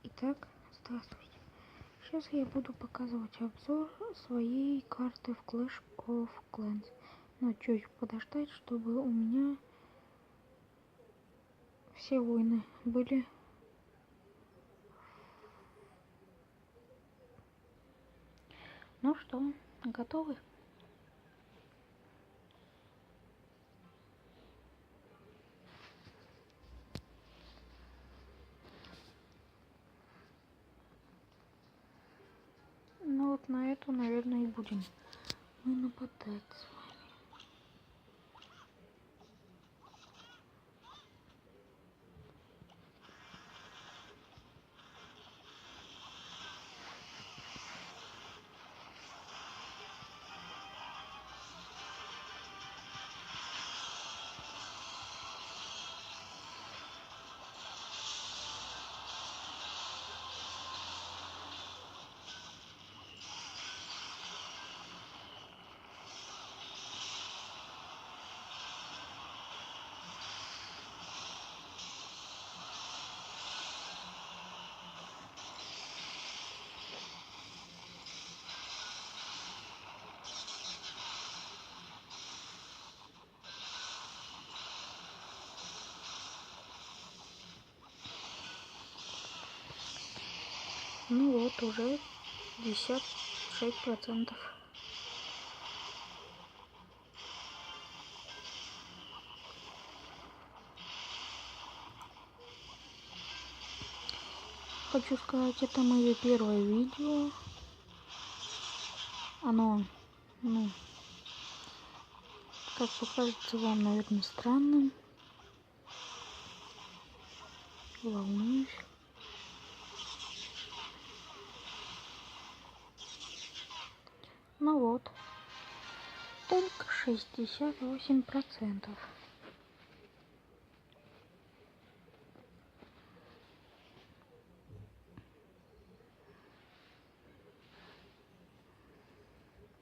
Итак, здравствуйте. Сейчас я буду показывать обзор своей карты в Clash of Clans. Но чуть подождать, чтобы у меня все войны были. Ну что, готовы? Ну вот на эту, наверное, и будем мы нападать с вами. Ну вот, уже 56%. Хочу сказать, это мое первое видео. Оно, как покажется вам, наверное, странным. Волнуюсь. Ну вот, только 68%.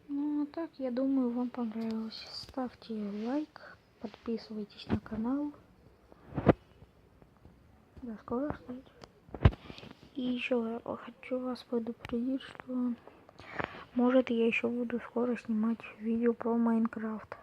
Ну, а так, я думаю, вам понравилось. Ставьте лайк, подписывайтесь на канал. До скорых встреч. И еще хочу вас предупредить, что может я еще буду скоро снимать видео про Майнкрафт.